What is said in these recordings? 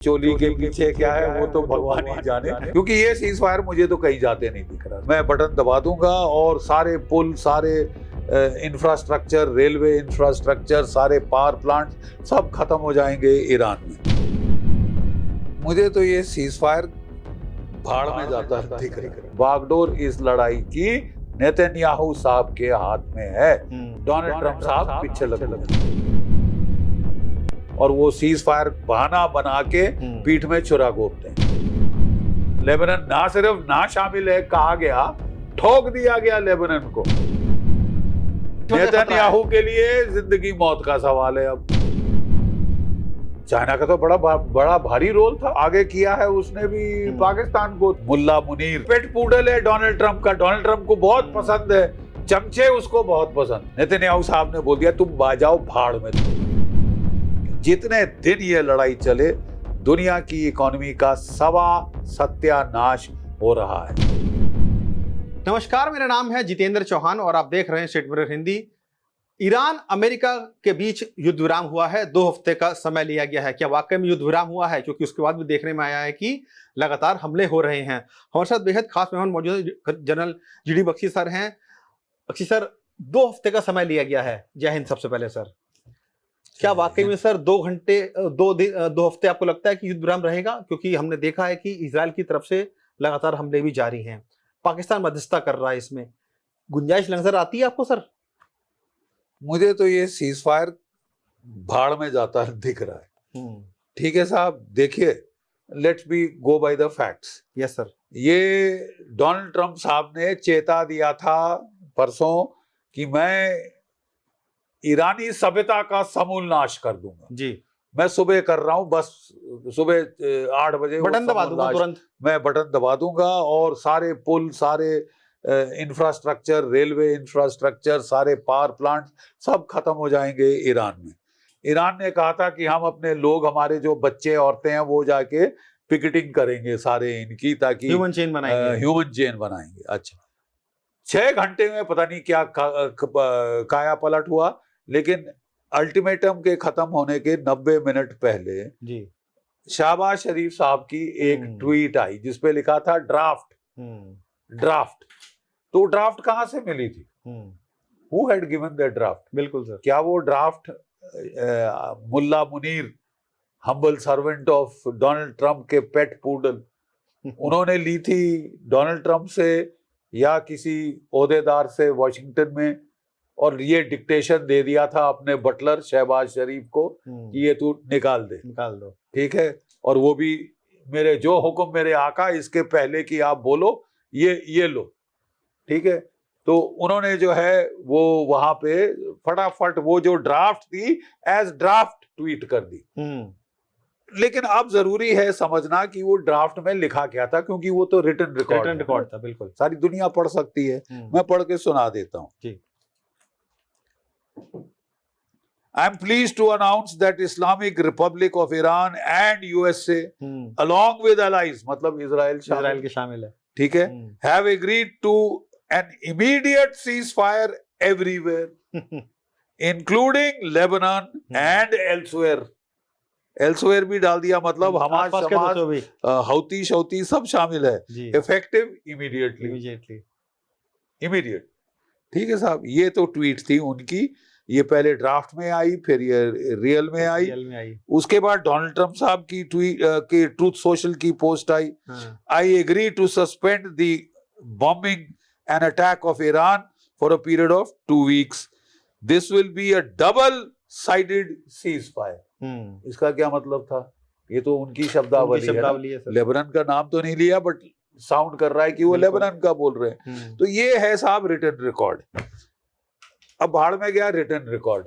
चोली के पीछे क्या है वो तो भगवान ही जाने, क्योंकि ये सीज फायर मुझे तो कहीं जाते नहीं दिख रहा। मैं बटन दबा दूंगा और सारे पुल, सारे इंफ्रास्ट्रक्चर, रेलवे इंफ्रास्ट्रक्चर, सारे पावर प्लांट सब खत्म हो जाएंगे ईरान में। मुझे तो ये सीज फायर भाड़ में जाता दिख रहा है। बागडोर इस लड़ाई की नेतन्याहू साहब के हाथ में है। डोनाल्ड ट्रंप साहब पीछे लगे और वो सीज फायर बहाना बना के पीठ में छुरा घोंपते हैं। लेबनान ना सिर्फ ना शामिल है कहा गया, ठोक दिया गया लेबनान को। नेतन्याहू के लिए जिंदगी मौत का सवाल है। अब चाइना का तो बड़ा भारी रोल था, आगे किया है उसने भी पाकिस्तान को। मुल्ला मुनीर पेट पूडल है डोनाल्ड ट्रंप का, डोनाल्ड ट्रंप को बहुत पसंद है, चमचे उसको बहुत पसंद। नेतन्याहू साहब ने बोल दिया तुम बाजाओ भाड़ में। जितने दिन ये लड़ाई चले दुनिया की इकोनॉमी का सत्यानाश हो रहा है। नमस्कार, मेरा नाम है जितेंद्र चौहान और आप देख रहे हैं state mirror Hindi. Iran America के बीच युद्ध विराम हुआ है, 2 हफ्ते का समय लिया गया है। क्या वाकई में युद्ध विराम हुआ है? क्योंकि उसके बाद भी देखने में आया है कि लगातार हमले हो रहे हैं। हमारे साथ बेहद खास मेहमान मौजूद है, जनरल जीडी बख्शी सर हैं। बख्शी सर, 2 हफ्ते का समय लिया गया है। जय हिंद। सबसे पहले सर, क्या वाकई में सर 2 हफ्ते आपको लगता है कि युद्ध विराम रहेगा? क्योंकि हमने देखा है कि इजराइल की तरफ से लगातार हमले भी जारी हैं, पाकिस्तान मध्यस्थता कर रहा है, इसमें गुंजाइश नजर आती है आपको सर? मुझे तो ये सीज फायर भाड़ में जाता दिख रहा है। ठीक है साहब, देखिए, let's be go by the facts. Yes sir. ये डोनाल्ड ट्रंप साहब ने चेता दिया था परसों कि मैं ईरानी सभ्यता का समूल नाश कर दूंगा जी। मैं सुबह कर रहा हूं, बस सुबह 8 बजे बटन दबा दूंगा तुरंत। मैं बटन दबा दूंगा और सारे पुल, सारे इंफ्रास्ट्रक्चर, रेलवे इंफ्रास्ट्रक्चर, सारे पावर प्लांट सब खत्म हो जाएंगे ईरान में। ईरान ने कहा था कि हम अपने लोग, हमारे जो बच्चे औरतें हैं वो जाके पिकेटिंग करेंगे सारे इनकी, ताकि ह्यूमन चेन बनाएंगे। अच्छा, 6 घंटे में पता नहीं क्या काया पलट हुआ, लेकिन अल्टीमेटम के खत्म होने के 90 मिनट पहले जी शहबाज शरीफ साहब की एक ट्वीट आई जिसपे लिखा था ड्राफ्ट। तो ड्राफ्ट कहां से मिली थी? Who had given the draft? बिल्कुल सर। क्या वो draft Mullah Munir, humble servant of Donald Trump के पेट पूडल, उन्होंने ली थी डोनाल्ड ट्रंप से या किसी ओहदेदार से वॉशिंगटन में, और ये डिक्टेशन दे दिया था अपने बटलर शहबाज शरीफ को कि ये तू निकाल दो, ठीक है, और वो भी मेरे जो हुक्म मेरे आका, इसके पहले कि आप बोलो ये लो, ठीक है। तो उन्होंने जो है वो वहां पे फटाफट वो जो ड्राफ्ट थी एज ड्राफ्ट ट्वीट कर दी। लेकिन अब जरूरी है समझना कि वो ड्राफ्ट में लिखा क्या था, क्योंकि वो तो रिटन रिकॉर्ड था। बिल्कुल, सारी दुनिया पढ़ सकती है। मैं पढ़ के सुना देता हूं। I am pleased to announce that Islamic Republic of Iran and USA, along with allies, मतलब इजराइल के शामिल है, ठीक है, have agreed to an immediate ceasefire everywhere, including Lebanon and elsewhere. Elsewhere भी डाल दिया, मतलब हमास, हौती शौती सब शामिल है। इफेक्टिव इमीडिएट, ठीक है साहब। ये तो ट्वीट थी उनकी, ये पहले ड्राफ्ट में आई, फिर ये रियल में आई। उसके बाद डोनाल्ड ट्रंप साहब की की ट्रूथ सोशल की पोस्ट आई, I agree to suspend the bombing and attack of Iran for a period of 2 weeks. This will be a double sided cease fire. इसका क्या मतलब था? ये तो उनकी शब्दावली है। लेबनान का नाम तो नहीं लिया, बट साउंड कर रहा है कि वो लेबनान का बोल रहे हैं। तो ये है साहब रिटन रिकॉर्ड। अब भाड़ में गया रिटन रिकॉर्ड।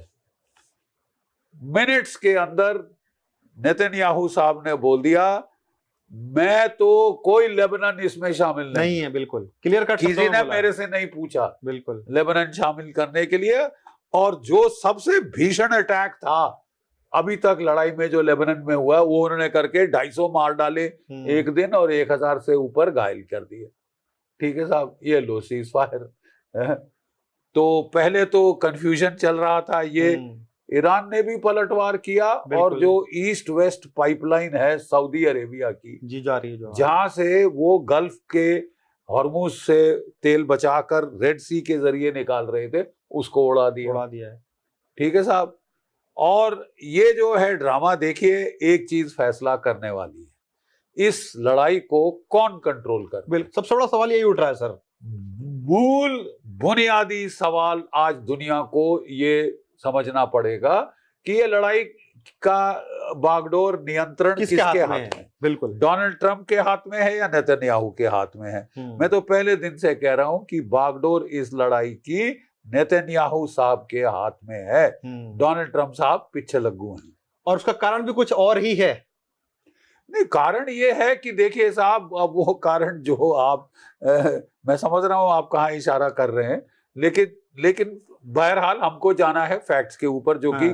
मिनट्स के अंदर नेतन्याहू साहब ने बोल दिया मैं तो कोई लेबनान इसमें शामिल नहीं है। बिल्कुल क्लियर कट, किसी ने मेरे से नहीं पूछा बिल्कुल लेबनान शामिल करने के लिए। और जो सबसे भीषण अटैक था अभी तक लड़ाई में जो लेबनान में हुआ, वो उन्होंने करके 250 मार डाले एक दिन और 1000 से ऊपर घायल कर दिए। ठीक है साहब, ये लो सीज फायर। तो पहले तो कंफ्यूजन चल रहा था, ये ईरान ने भी पलटवार किया और बिल्कुल। जो ईस्ट वेस्ट पाइपलाइन है सऊदी अरेबिया की, जी जा रही है जो। जहां से वो गल्फ के हॉर्मुज से तेल बचाकर रेड सी के जरिए निकाल रहे थे, उसको उड़ा दिया। है। ठीक है साहब। और ये जो है ड्रामा, देखिए एक चीज फैसला करने वाली है, इस लड़ाई को कौन कंट्रोल कर। बिल्कुल, सबसे बड़ा सवाल यही उठ रहा है सर। मूल बुनियादी सवाल आज दुनिया को ये समझना पड़ेगा कि ये लड़ाई का बागडोर नियंत्रण किसके हाथ में है। बिल्कुल। डोनाल्ड ट्रंप के हाथ में है या नेतन्याहू के हाथ में है। मैं तो पहले दिन से कह रहा हूं कि बागडोर इस लड़ाई की नेतन्याहू साहब के हाथ में है। डोनाल्ड ट्रंप साहब पीछे लग्गू हैं। और उसका कारण भी कुछ और ही है। नहीं, कारण ये है कि देखिए साहब, अब वो कारण जो आप मैं समझ रहा हूं आप कहाँ इशारा कर रहे हैं, लेकिन बहरहाल हमको जाना है फैक्ट्स के ऊपर, जो कि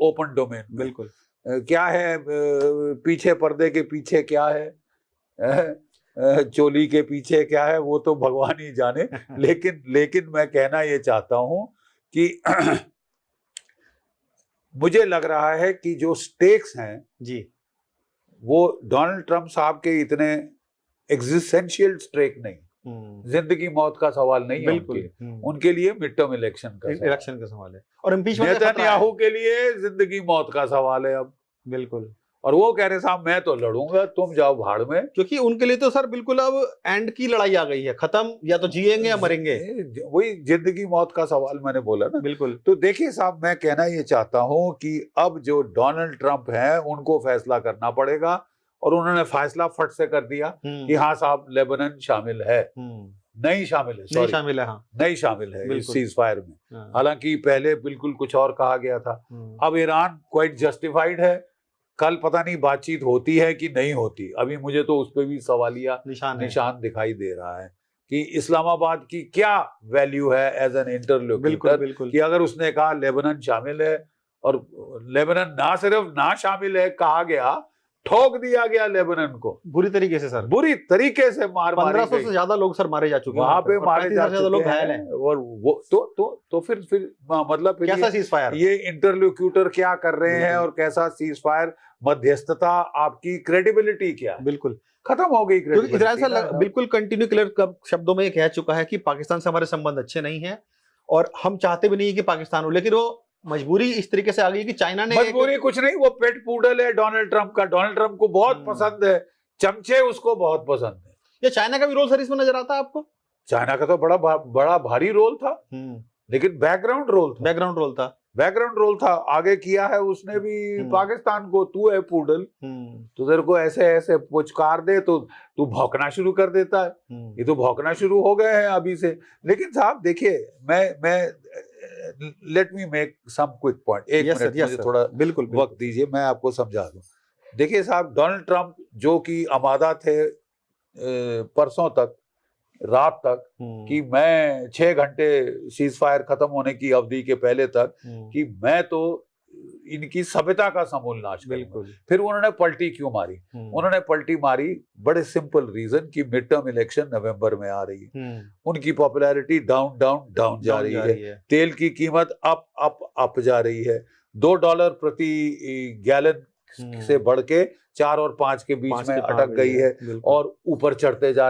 ओपन डोमेन। बिल्कुल। क्या है पीछे, पर्दे के पीछे क्या है, चोली के पीछे क्या है, वो तो भगवान ही जाने। लेकिन मैं कहना ये चाहता हूं कि मुझे लग रहा है कि जो स्टेक्स हैं जी, वो डोनाल्ड ट्रंप साहब के इतने एग्जिस्टेंशियल स्टेक नहीं, जिंदगी मौत का सवाल नहीं है उनके लिए मिड टर्म इलेक्शन का सवाल है। और इम्पीचमेंट नेतन्याहू के लिए जिंदगी मौत का सवाल है अब। बिल्कुल। और वो कह रहे साहब मैं तो लड़ूंगा, तुम जाओ भाड़ में, क्योंकि उनके लिए तो सर बिल्कुल अब एंड की लड़ाई आ गई है, खत्म, या तो जिएंगे या मरेंगे। वही जिंदगी मौत का सवाल मैंने बोला ना। बिल्कुल। तो देखिए साहब, मैं कहना ये चाहता हूं कि अब जो डोनाल्ड ट्रंप हैं उनको फैसला करना पड़ेगा, और उन्होंने फैसला फट से कर दिया कि हाँ साहब लेबनान शामिल है, नहीं शामिल है, नहीं शामिल है, हाँ नहीं शामिल है इस सीज फायर में। हालांकि पहले बिल्कुल कुछ और कहा गया था। अब ईरान क्वाइट जस्टिफाइड है। कल पता नहीं बातचीत होती है कि नहीं होती, अभी मुझे तो उस पर भी सवालिया निशान दिखाई दे रहा है कि इस्लामाबाद की क्या वैल्यू है एज एन इंटरलोक्यूटर, कि अगर उसने कहा लेबनान शामिल है, और लेबनान ना सिर्फ ना शामिल है कहा गया, ठोक दिया गया लेबनान को बुरी तरीके से सर, बुरी तरीके से मार 1500 से ज्यादा लोग सर मारे जा चुके हैं वहां पे, मारे जा चुके लोग घायल हैं। और वो तो फिर मतलब कैसा सीज फायर, ये इंटरलोक्यूटर क्या कर रहे हैं, और कैसा सीज फायर, मध्यस्थता, आपकी क्रेडिबिलिटी क्या है, बिल्कुल खत्म हो गई। इजराइल सर बिल्कुल कंटिन्यू क्लियर शब्दों में कह चुका है कि पाकिस्तान से हमारे संबंध अच्छे नहीं है, और हम चाहते भी नहीं कि पाकिस्तान हो, लेकिन वो मजबूरी इस तरीके से आ गई कि चाइना ने, मजबूरी कुछ नहीं, वो पेट पूडल है डोनाल्ड ट्रंप का, डोनाल्ड ट्रंप को बहुत पसंद है, चमचे उसको बहुत पसंद है। ये चाइना का भी रोल सर इसमें नजर आता है आपको? चाइना का तो बड़ा भारी रोल था, लेकिन बैकग्राउंड रोल था। आगे किया है उसने भी पाकिस्तान को, तू है पूडल, तो तेरे को ऐसे ऐसे पुचकार दे तो तू भौंकना शुरू कर देता है। ये तो भौंकना शुरू हो गए हैं अभी से। लेकिन साहब देखिए, मैं let me make some quick point. एक मिनट मुझे थोड़ा बिल्कुल वक्त दीजिए, मैं आपको समझा दूं। देखिए साहब, डोनाल्ड ट्रंप जो कि आमादा थे परसों तक, रात तक, कि मैं 6 घंटे सीज फायर खत्म होने की अवधि के पहले तक, कि मैं तो इनकी सभ्यता का समूल नाश करूंगा। फिर उन्होंने पलटी क्यों मारी? उन्होंने पलटी मारी बड़े सिंपल रीजन कि मिड टर्म इलेक्शन नवंबर में आ रही है, उनकी पॉपुलैरिटी डाउन डाउन डाउन जा रही है, तेल की कीमत अप जा रही है, $2 प्रति गैलन से बढ़ के 4 और 5 के बीच में अटक गई है, और ऊपर चढ़ते जा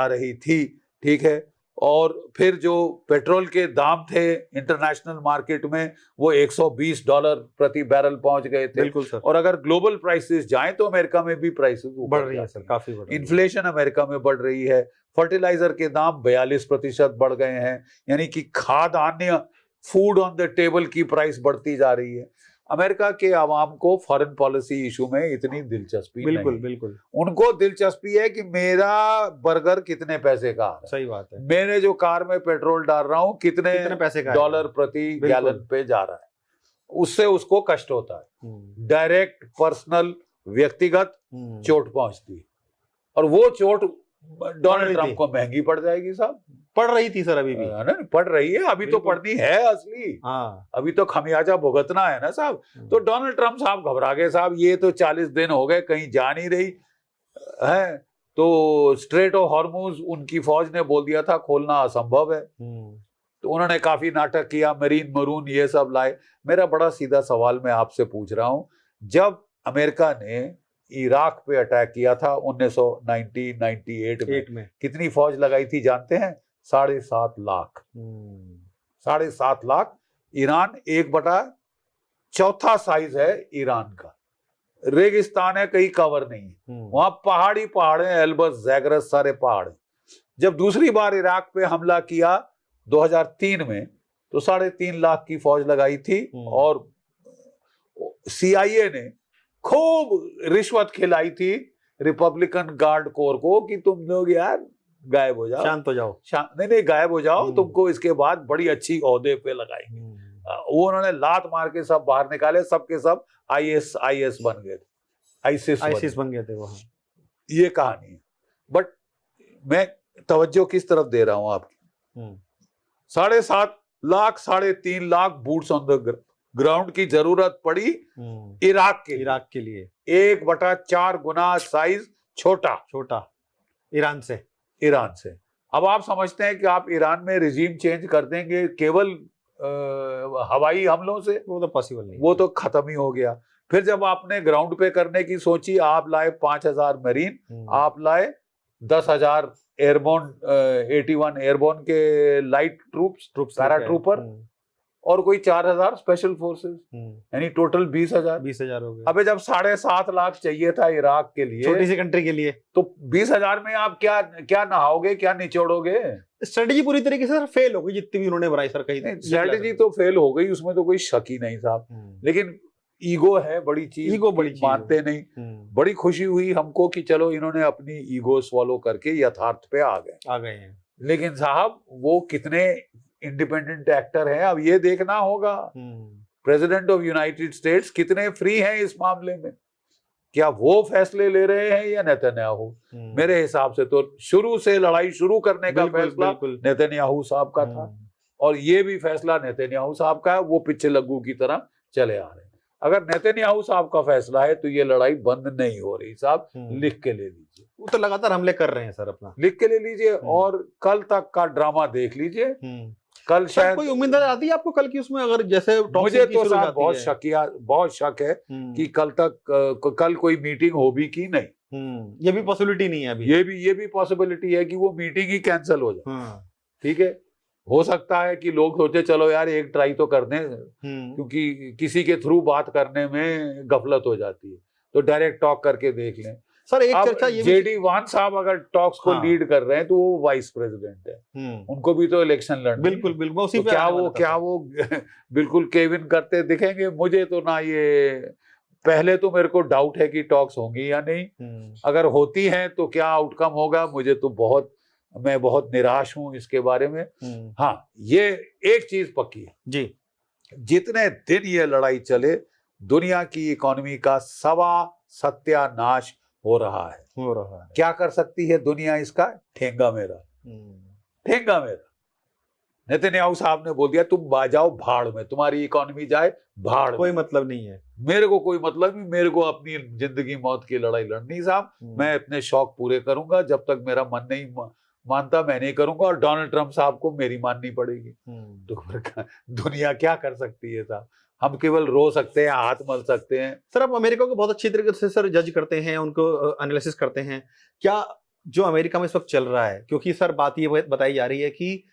रही थी। ठीक है। और फिर जो पेट्रोल के दाम थे इंटरनेशनल मार्केट में, वो $120 प्रति बैरल पहुंच गए थे। बिल्कुल सर। और अगर ग्लोबल प्राइसेस जाएं तो अमेरिका में भी प्राइसेस बढ़ रही है सर, काफी बढ़ रही है। इन्फ्लेशन अमेरिका में बढ़ रही है। फर्टिलाइजर के दाम 42% बढ़ गए हैं, यानी कि खाद्यान्न, फूड ऑन द टेबल की प्राइस बढ़ती जा रही है। अमेरिका के आवाम को फॉरेन पॉलिसी इशू में इतनी दिलचस्पी नहीं। उनको दिलचस्पी है कि मेरा बर्गर कितने पैसे का आ रहा है, सही बात है, मैंने जो कार में पेट्रोल डाल रहा हूं कितने पैसे का डॉलर प्रति गैलन पे जा रहा है, उससे उसको कष्ट होता है। डायरेक्ट पर्सनल व्यक्तिगत चोट पहुंचती है, और वो चोट डोनाल्ड ट्रंप को महंगी पड़ जाएगी साहब। पड़ रही थी सर, अभी भी पड़ रही है, अभी तो पड़नी है असली। अभी तो खमियाजा भुगतना है ना साहब। तो डोनाल्ड ट्रंप साहब घबरा गए साहब, ये तो 40 दिन हो गए कहीं जा नहीं रही है, तो स्ट्रेट ऑफ हॉर्मुज उनकी फौज ने बोल दिया था खोलना असंभव है। तो तो उन्होंने काफी नाटक किया, मरीन मरून ये सब लाए। मेरा बड़ा सीधा सवाल मैं आपसे पूछ रहा हूं, जब अमेरिका ने इराक पे अटैक किया था 1998 में कितनी फौज लगाई थी जानते हैं? 7.5 लाख। 7.5 लाख। ईरान 1/4 साइज है ईरान का, रेगिस्तान है, कहीं कवर नहीं है, वहां पहाड़ हैं, एल्बस जैगरस सारे पहाड़ हैं। जब दूसरी बार इराक पे हमला किया 2003 में तो 3.5 लाख की फौज लगाई थी और CIA ने खूब रिश्वत खिलाई थी रिपब्लिकन गार्ड कोर को कि तुम लोग यार गायब हो जाओ, शांत हो जाओ, नहीं गायब हो जाओ, तुमको इसके बाद बड़ी अच्छी ओहदे पे लगाएंगे। वो उन्होंने लात मार के सब बाहर निकाले, सबके सब IS बन गए थे, आईसिस बन गए थे वहां। ये कहानी है। बट मैं तवज्जो किस तरफ दे रहा हूं आपकी? 7.5 lakh 3.5 lakh boots on the ground की जरूरत पड़ी इराक के लिए। 1/4 गुना साइज छोटा ईरान से। अब आप समझते हैं कि आप ईरान में रिजीम चेंज कर देंगे केवल हवाई हमलों से? वो तो पॉसिबल नहीं, वो तो खत्म ही हो गया। फिर जब आपने ग्राउंड पे करने की सोची, आप लाए 5,000 मरीन, आप लाए 10,000 एयरबोर्न 81 एयरबोर्न के लाइट ट्रूप्स पैराट्रूपर और कोई 4,000 स्पेशल फोर्सेस, यानी टोटल 20,000 हो गए। अबे जब 7.5 लाख चाहिए था इराक के लिए, छोटी सी कंट्री के लिए, तो 20,000 में आप क्या नहाओगे, क्या निचोड़ोगे? स्ट्रेटेजी पूरी तरीके से फेल हो गई जितनी भी उन्होंने बनाई सर। कहीं स्ट्रेटेजी तो फेल हो गई, उसमें तो कोई शक ही नहीं था। लेकिन ईगो है बड़ी चीज, मानते नहीं। बड़ी खुशी हुई हमको कि चलो इन्होंने अपनी ईगो स्वॉलो करके यथार्थ पे आ गए हैं। लेकिन साहब वो कितने इंडिपेंडेंट एक्टर हैं, अब ये देखना होगा। प्रेसिडेंट ऑफ यूनाइटेड स्टेट्स कितने फ्री हैं इस मामले में? क्या वो फैसले ले रहे हैं या नेतन्याहू? मेरे हिसाब से तो शुरू से लड़ाई शुरू करने का फैसला नेतन्याहू साहब का था और ये भी फैसला नेतन्याहू साहब का है। वो पीछे लग्गू की तरह चले आ रहे हैं। अगर नेतन्याहू साहब का फैसला है तो ये लड़ाई बंद नहीं हो रही साहब, लिख के ले लीजिए। वो तो लगातार हमले कर रहे हैं सर, अपना लिख के ले लीजिए और कल तक का ड्रामा देख लीजिए। कल शायद कोई उम्मीद आती है आपको कल की उसमें? अगर जैसे मुझे तो साहब बहुत शक है कि कल कोई मीटिंग होगी कि नहीं। ये भी पॉसिबिलिटी नहीं है अभी। ये भी पॉसिबिलिटी है कि वो मीटिंग ही कैंसिल हो जाए। ठीक है, हो सकता है कि लोग सोचे चलो यार एक ट्राई तो कर दें, क्योंकि किसी के थ्रू बात करने में गफलत हो जाती है, तो डायरेक्ट टॉक करके देख लें। सर एक चर्चा ये JD Vance साहब अगर टॉक्स को लीड कर रहे हैं तो वो वाइस प्रेसिडेंट है, उनको भी तो इलेक्शन लड़ना। बिल्कुल उसी तो पे क्या वो बिल्कुल केविन करते दिखेंगे? मुझे तो ना, ये पहले तो मेरे को डाउट है कि टॉक्स होंगी या नहीं। अगर होती हैं तो क्या आउटकम होगा, मुझे तो मैं बहुत निराश हूं इसके बारे में। हाँ, ये एक चीज पक्की है जी, जितने दिन ये लड़ाई चले दुनिया की इकोनॉमी का सत्यानाश हो रहा है। क्या कर सकती है दुनिया इसका? ठेंगा मेरा। नेतन्याहू साहब ने बोल दिया तुम जाओ भाड़ में, तुम्हारी इकोनॉमी जाए भाड़ में, कोई मतलब नहीं है, मेरे को कोई मतलब नहीं, मेरे को अपनी जिंदगी मौत की लड़ाई लड़नी साहब। मैं अपने शौक पूरे करूंगा, जब तक मेरा मन नहीं मानता मैं नहीं करूंगा, और डोनाल्ड ट्रंप साहब को मेरी माननी पड़ेगी। तो दुनिया क्या कर सकती है साहब? हम केवल रो सकते हैं, हाथ मल सकते हैं। सर आप अमेरिका को बहुत अच्छी तरीके से सर जज करते हैं, उनको एनालिसिस करते हैं। क्या जो अमेरिका में इस वक्त चल रहा है, क्योंकि सर बात ये बताई जा रही है कि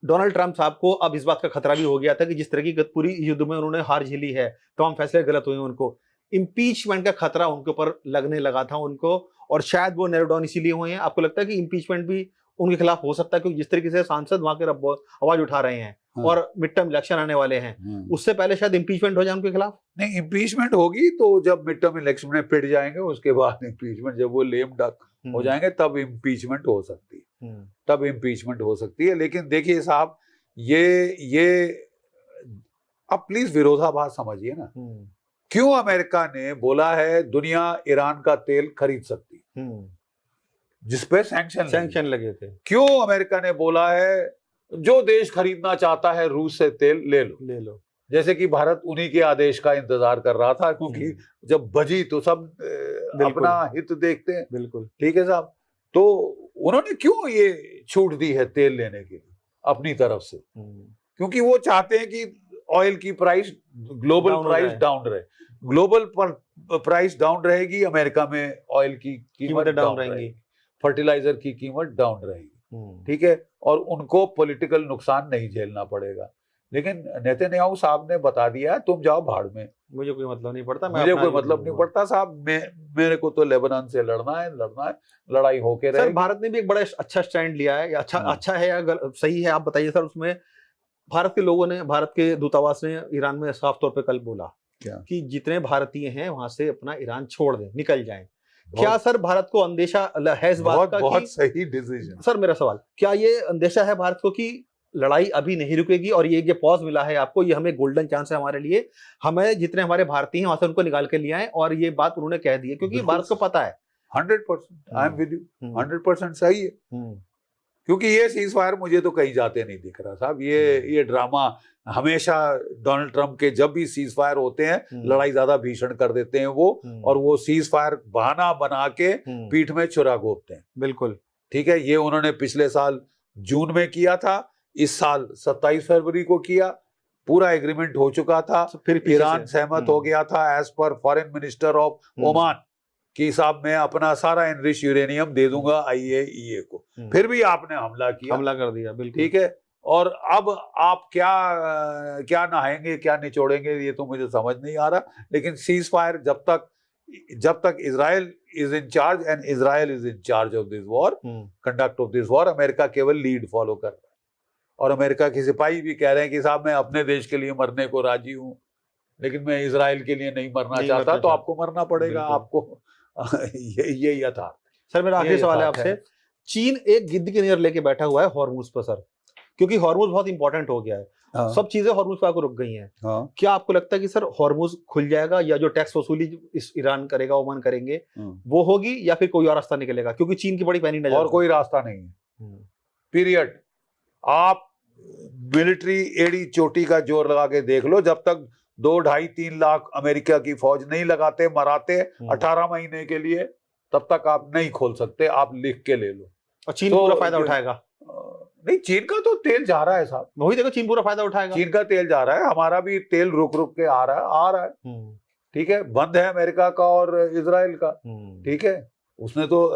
डोनाल्ड ट्रंप साहब को अब इस बात का खतरा भी हो गया था कि जिस तरह की पूरी युद्ध में उन्होंने हार झेली है, तमाम फैसले गलत हुए, उनको इम्पीचमेंट का खतरा उनके ऊपर लगने लगा था उनको, और शायद वो नैरो डाउन इसीलिए हुए हैं। आपको लगता है कि इम्पीचमेंट भी उनके खिलाफ हो सकता है? क्योंकि जिस तरीके से सांसद वहां के आवाज उठा रहे हैं और मिड टर्म इलेक्शन आने वाले हैं, उससे पहले शायद इम्पीचमेंट हो जाए उनके खिलाफ। नहीं, इम्पीचमेंट होगी तो जब मिड टर्म इलेक्शन में पिट जाएंगे, उसके बाद इम्पीचमेंट, जब वो लेम डक हो जाएंगे तब इम्पीचमेंट हो सकती है। लेकिन देखिए साहब, ये अब प्लीज विरोधाभास समझिए ना। क्यों अमेरिका ने बोला है दुनिया ईरान का तेल खरीद सकती, जिसपे सैंक्शन लगे थे? क्यों अमेरिका ने बोला है जो देश खरीदना चाहता है रूस से तेल ले लो, जैसे कि भारत उन्हीं के आदेश का इंतजार कर रहा था, क्योंकि जब बजी तो सब अपना हित देखते हैं। बिल्कुल ठीक है साहब। तो उन्होंने क्यों ये छूट दी है तेल लेने के लिए अपनी तरफ से? क्योंकि वो चाहते हैं कि ऑयल की प्राइस, ग्लोबल डाउन हो प्राइस जाए। डाउन रहे। ग्लोबल प्राइस डाउन रहेगी, अमेरिका में ऑयल की कीमत कीमतें डाउन डाउन रहेंगी। रहेगी, फर्टिलाइजर की कीमत डाउन रहेगी, हम्म, ठीक है, और उनको पॉलिटिकल नुकसान नहीं झेलना पड़ेगा। लेकिन नेतन्याहू साहब ने बता दिया तुम जाओ भाड़ में, मुझे कोई मतलब नहीं पड़ता, मैं मुझे अपना कोई युद्ध मतलब नहीं लड़ूंगा। पड़ता साहब, मेरे को तो लेबनान से लड़ना है, लड़ाई होके सर रहेगी। भारत ने भी एक बड़ा अच्छा स्टैंड लिया है, या हाँ। अच्छा है या सही है, आप बताइए सर। उसमें भारत के लोगों ने, भारत के दूतावास ने ईरान में साफ तौर पे कल बोला क्या? कि जितने भारतीय हैं वहां से अपना ईरान छोड़ दें, निकल जाएं। बहुत- क्या सर भारत को अंदेशा है इस बात बहुत का बहुत कि, सही डिसीजन। सर मेरा सवाल, क्या ये अंदेशा है भारत को कि लड़ाई अभी नहीं रुकेगी और ये पॉज मिला है आपको, ये हमें गोल्डन चांस है हमारे लिए, हमें जितने हमारे भारतीय हैं वहां से उनको निकाल के ले आए, और ये बात उन्होंने कह दी है क्योंकि बिल्कुल भारत को पता है। 100%, आई एम विद यू, 100% सही है। हम्म, क्योंकि ये सीज फायर मुझे तो कहीं जाते नहीं दिख रहा साहब। ये ड्रामा हमेशा डोनाल्ड ट्रंप के जब भी सीज फायर होते हैं लड़ाई ज्यादा भीषण कर देते हैं वो, और वो सीज फायर बहाना बना के पीठ में छुरा घोंपते हैं। बिल्कुल, ठीक है, ये उन्होंने पिछले साल जून में किया था, इस साल 27 फरवरी को किया, पूरा एग्रीमेंट हो चुका था, फिर पीछे ईरान से- सहमत हो गया था as per foreign minister of Oman कि साहब मैं अपना सारा एनरिच यूरेनियम दे दूंगा आईएईए को। फिर भी आपने हमला किया, हमला कर दिया, बिल्कुल। ठीक है, और अब आप क्या नहाएंगे, क्या निचोड़ेंगे, ये तो मुझे समझ नहीं आ रहा। लेकिन सीज फायर जब तक Israel is in charge and Israel is in charge of this war, conduct of this war, America केवल लीड फॉलो कर रहा है। और अमेरिका के सिपाही भी कह रहे हैं कि साहब मैं अपने देश के लिए मरने को राजी हूं, लेकिन मैं इजराइल के लिए नहीं मरना चाहता, तो आपको मरना पड़ेगा, आपको ये यथार्थ। सर मेरा आखिरी ये सवाल है यथार्थ आपसे, है। चीन एक गिद्ध की नजर लेके बैठा हुआ है हॉर्मुज पर सर, क्योंकि हॉर्मुज बहुत इंपॉर्टेंट हो गया है। हाँ, सब चीजें हॉर्मुज पर आकर रुक गई हैं। हाँ, क्या आपको लगता है कि सर हॉर्मुज खुल जाएगा, या जो टैक्स वसूली इस ईरान करेगा, ओमान करेंगे, वो होगी, या फिर कोई और रास्ता निकलेगा? क्योंकि चीन की बड़ी पैनी नजर और है। कोई रास्ता नहीं है, पीरियड। आप मिलिट्री एड़ी चोटी का जोर लगा के देख लो, जब तक 2, 2.5, 3 लाख अमेरिका की फौज नहीं लगाते, मराते 18 महीने के लिए, तब तक आप नहीं खोल सकते। आप लिख के ले लो। और चीन तो पूरा फायदा उठाएगा। नहीं, चीन का तो तेल जा रहा है साहब, वही देखो, चीन पूरा फायदा उठाएगा। चीन का तेल जा रहा है, हमारा भी तेल रुक रुक के आ रहा है, ठीक है। बंद है अमेरिका का और इजराइल का, ठीक है। उसने तो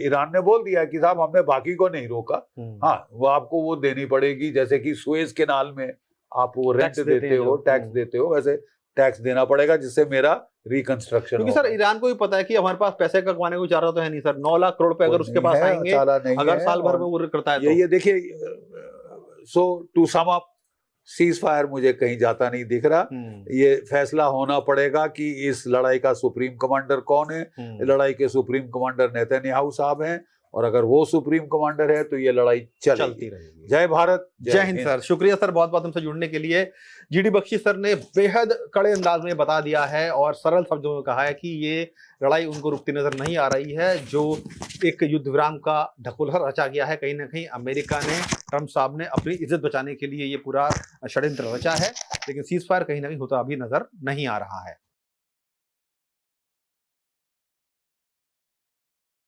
ईरान ने बोल दिया कि साहब हमने बाकी को नहीं रोका, हाँ वो आपको वो देनी पड़ेगी, जैसे कि सुएज केनाल में आप वो रेंट देते हो, टैक्स देते हो, वैसे टैक्स देना पड़ेगा, जिससे मेरा रिकंस्ट्रक्शन। क्योंकि सर ईरान को भी पता है कि हमारे पास पैसे कमाने को चाह रहा तो है नहीं सर, 9 लाख करोड़ पे अगर उसके पास आएंगे, अगर साल भर में वो करता है तो ये देखिए, so to sum up, ceasefire मुझे कहीं जाता नहीं दिख रहा। ये फैसला होना पड़ेगा कि इस लड़ाई का सुप्रीम कमांडर कौन है। लड़ाई के सुप्रीम कमांडर नेतन्याहू साहब हैं, और अगर वो सुप्रीम कमांडर है तो ये लड़ाई चलती रहेगी। जय भारत, जय हिंद सर। शुक्रिया सर, बहुत बहुत हमसे जुड़ने के लिए। जीडी बख्शी सर ने बेहद कड़े अंदाज में बता दिया है और सरल शब्दों में कहा है कि ये लड़ाई उनको रुकती नजर नहीं आ रही है। जो एक युद्ध विराम का ढकोसला रचा गया है, कहीं ना कहीं अमेरिका ने, ट्रंप साहब ने अपनी इज्जत बचाने के लिए ये पूरा षड्यंत्र रचा है, लेकिन सीज फायर कहीं ना कहीं होता अभी नजर नहीं आ रहा है।